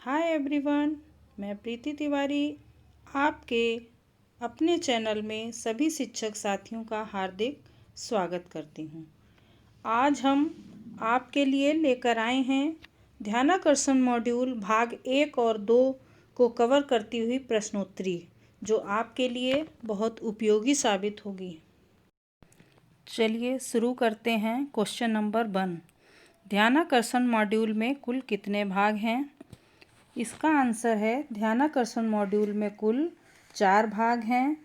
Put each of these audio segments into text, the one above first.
Hi everyone, मैं प्रीति तिवारी आपके अपने चैनल में सभी शिक्षक साथियों का हार्दिक स्वागत करती हूँ। आज हम आपके लिए लेकर आए हैं ध्यानाकर्षण मॉड्यूल भाग 1 और 2 को कवर करती हुई प्रश्नोत्तरी, जो आपके लिए बहुत उपयोगी साबित होगी। चलिए शुरू करते हैं। क्वेश्चन नंबर 1, ध्यानाकर्षण मॉड्यूल में कुल कितने भाग हैं? इसका आंसर है ध्यानाकर्षण मॉड्यूल में कुल 4 भाग हैं।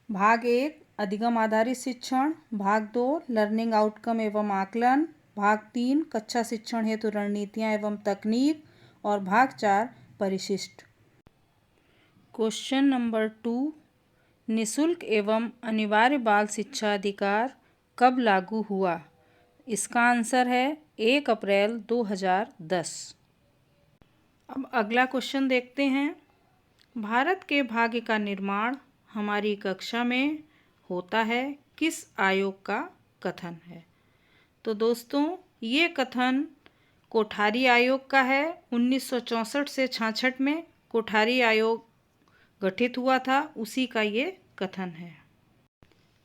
भाग 1 अधिगम आधारित शिक्षण, भाग 2 लर्निंग आउटकम एवं आकलन, भाग 3 कक्षा शिक्षण हेतु रणनीतियाँ एवं तकनीक और भाग 4 परिशिष्ट। क्वेश्चन नंबर 2, निःशुल्क एवं अनिवार्य बाल शिक्षा अधिकार कब लागू हुआ? इसका आंसर है 1 अप्रैल 2010। अब अगला क्वेश्चन देखते हैं। भारत के भाग्य का निर्माण हमारी कक्षा में होता है किस आयोग का कथन है? तो दोस्तों, ये कथन कोठारी आयोग का है। 1964 से 66 में कोठारी आयोग गठित हुआ था, उसी का ये कथन है।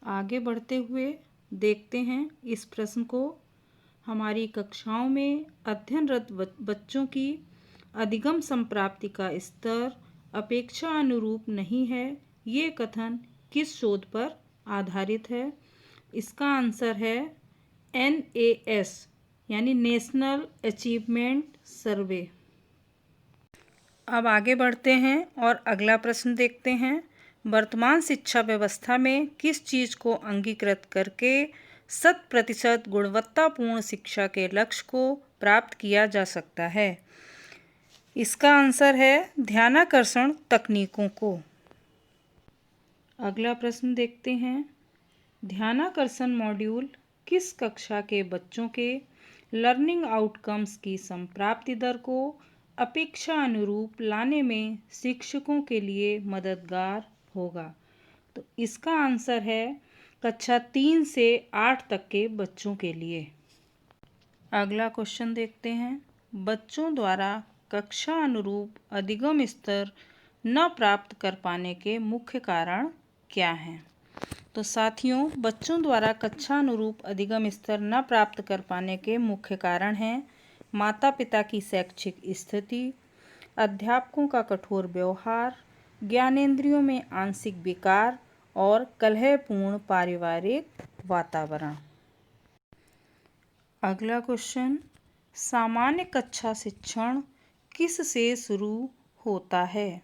आगे बढ़ते हुए देखते हैं इस प्रश्न को। हमारी कक्षाओं में अध्ययनरत बच्चों की अधिगम संप्राप्ति का स्तर अपेक्षा अनुरूप नहीं है, ये कथन किस शोध पर आधारित है? इसका आंसर है NAS यानी नेशनल अचीवमेंट सर्वे। अब आगे बढ़ते हैं और अगला प्रश्न देखते हैं। वर्तमान शिक्षा व्यवस्था में किस चीज़ को अंगीकृत करके 100% गुणवत्तापूर्ण शिक्षा के लक्ष्य को प्राप्त किया जा सकता है? इसका आंसर है ध्यानाकर्षण तकनीकों को। अगला प्रश्न देखते हैं। ध्यानाकर्षण मॉड्यूल किस कक्षा के बच्चों के लर्निंग आउटकम्स की संप्राप्ति दर को अपेक्षा अनुरूप लाने में शिक्षकों के लिए मददगार होगा? तो इसका आंसर है कक्षा 3 से 8 तक के बच्चों के लिए। अगला क्वेश्चन देखते हैं। बच्चों द्वारा कक्षा अनुरूप अधिगम स्तर न प्राप्त कर पाने के मुख्य कारण क्या हैं? तो साथियों, बच्चों द्वारा कक्षा अनुरूप अधिगम स्तर न प्राप्त कर पाने के मुख्य कारण हैं माता पिता की शैक्षिक स्थिति, अध्यापकों का कठोर व्यवहार, ज्ञानेंद्रियों में आंशिक विकार और कलहपूर्ण पारिवारिक वातावरण। अगला क्वेश्चन, सामान्य कक्षा शिक्षण किस से शुरू होता है?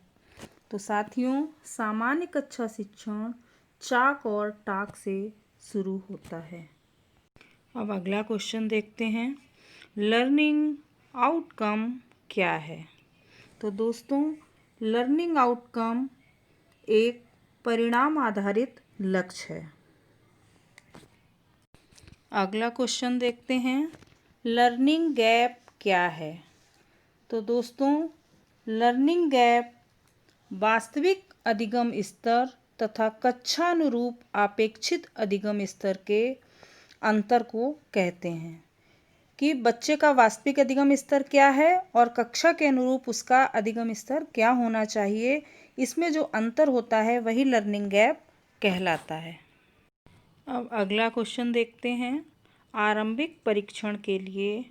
तो साथियों, सामान्य कक्षा शिक्षण चाक और टाक से शुरू होता है। अब अगला क्वेश्चन देखते हैं। लर्निंग आउटकम क्या है? तो दोस्तों, लर्निंग आउटकम एक परिणाम आधारित लक्ष्य है। अगला क्वेश्चन देखते हैं। लर्निंग गैप क्या है? तो दोस्तों, लर्निंग गैप वास्तविक अधिगम स्तर तथा कक्षानुरूप अपेक्षित अधिगम स्तर के अंतर को कहते हैं कि बच्चे का वास्तविक अधिगम स्तर क्या है और कक्षा के अनुरूप उसका अधिगम स्तर क्या होना चाहिए। इसमें जो अंतर होता है वही लर्निंग गैप कहलाता है। अब अगला क्वेश्चन देखते हैं। आरंभिक परीक्षण के लिए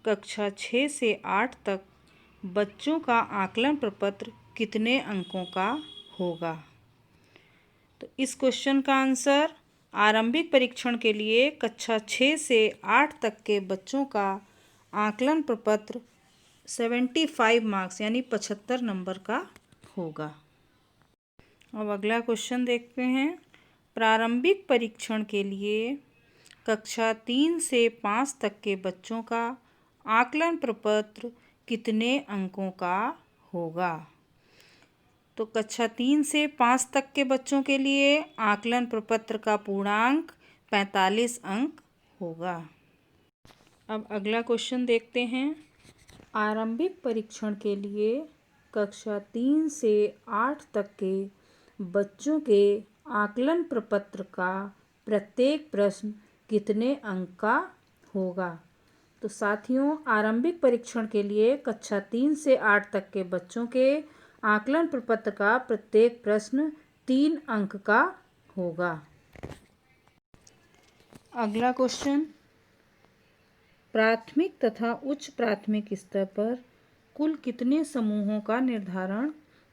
कक्षा 6 से 8 तक बच्चों का आकलन प्रपत्र कितने अंकों का होगा? तो इस क्वेश्चन का आंसर आरंभिक परीक्षण के लिए कक्षा 6 से 8 तक के बच्चों का आकलन प्रपत्र 75 मार्क्स यानी 75 नंबर का होगा। अब अगला क्वेश्चन देखते हैं। प्रारंभिक परीक्षण के लिए कक्षा 3 से 5 तक के बच्चों का आकलन प्रपत्र कितने अंकों का होगा? तो कक्षा 3 से 5 तक के बच्चों के लिए आकलन प्रपत्र का पूर्णांक 45 अंक होगा। अब अगला क्वेश्चन देखते हैं। आरंभिक परीक्षण के लिए कक्षा 3 से 8 तक के बच्चों के आकलन प्रपत्र का प्रत्येक प्रश्न कितने अंक का होगा? तो साथियों, आरंभिक परीक्षण के लिए कक्षा 3 से 8 तक के बच्चों के आकलन प्रपत्र का प्रत्येक प्रश्न 3 अंक का होगा। अगला क्वेश्चन, प्राथमिक तथा उच्च प्राथमिक स्तर पर कुल कितने समूहों का निर्धारण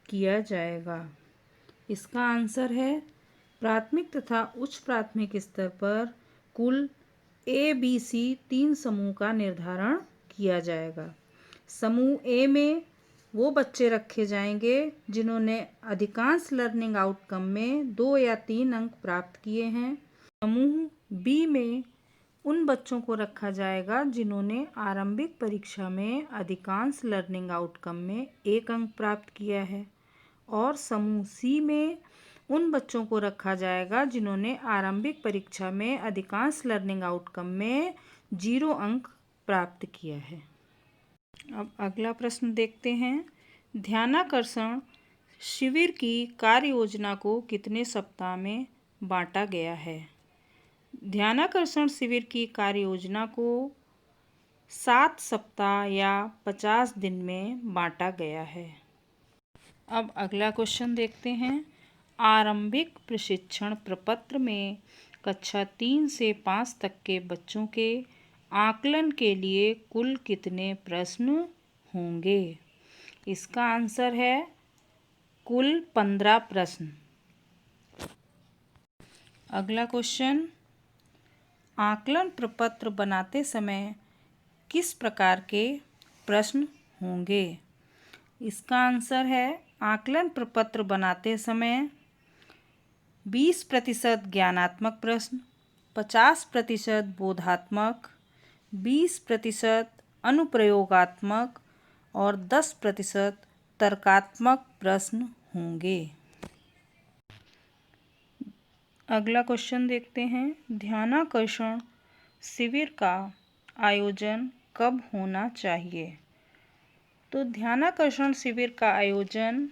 किया जाएगा? इसका आंसर है, प्राथमिक तथा उच्च प्राथमिक स्तर पर कुल ABC 3 समूह का निर्धारण किया जाएगा। समूह ए में वो बच्चे रखे जाएंगे जिन्होंने अधिकांश लर्निंग आउटकम में 2 या 3 अंक प्राप्त किए हैं। समूह बी में उन बच्चों को रखा जाएगा जिन्होंने आरंभिक परीक्षा में अधिकांश लर्निंग आउटकम में 1 अंक प्राप्त किया है। और समूह सी में उन बच्चों को रखा जाएगा जिन्होंने आरंभिक परीक्षा में अधिकांश लर्निंग आउटकम में 0 अंक प्राप्त किया है। अब अगला प्रश्न देखते हैं, ध्यानाकर्षण शिविर की कार्य योजना को कितने सप्ताह में बांटा गया है? ध्यानाकर्षण शिविर की कार्य योजना को 7 सप्ताह या 50 दिन में बांटा गया है। अब अगला क्वेश्चन देखते हैं, आरंभिक प्रशिक्षण प्रपत्र में कक्षा 3 से 5 तक के बच्चों के आकलन के लिए कुल कितने प्रश्न होंगे? इसका आंसर है कुल 15 प्रश्न। अगला क्वेश्चन, आकलन प्रपत्र बनाते समय किस प्रकार के प्रश्न होंगे? इसका आंसर है, आकलन प्रपत्र बनाते समय 20% ज्ञानात्मक प्रश्न, 50% बोधात्मक, 20% अनुप्रयोगात्मक और 10% तर्कात्मक प्रश्न होंगे। अगला क्वेश्चन देखते हैं, ध्यानाकर्षण शिविर का आयोजन कब होना चाहिए? तो ध्यानाकर्षण शिविर का आयोजन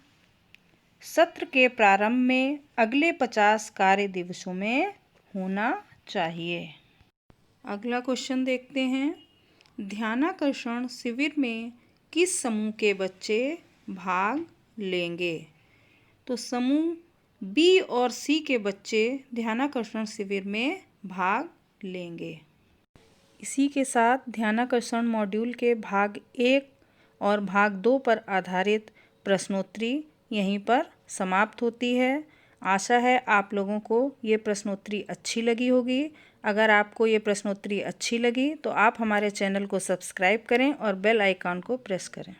सत्र के प्रारंभ में अगले 50 कार्य दिवसों में होना चाहिए। अगला क्वेश्चन देखते हैं, ध्यानाकर्षण शिविर में किस समूह के बच्चे भाग लेंगे? तो समूह बी और सी के बच्चे ध्यानाकर्षण शिविर में भाग लेंगे। इसी के साथ ध्यानाकर्षण मॉड्यूल के भाग 1 और भाग 2 पर आधारित प्रश्नोत्तरी यहीं पर समाप्त होती है। आशा है आप लोगों को ये प्रश्नोत्तरी अच्छी लगी होगी। अगर आपको ये प्रश्नोत्तरी अच्छी लगी तो आप हमारे चैनल को सब्सक्राइब करें और बेल आइकन को प्रेस करें।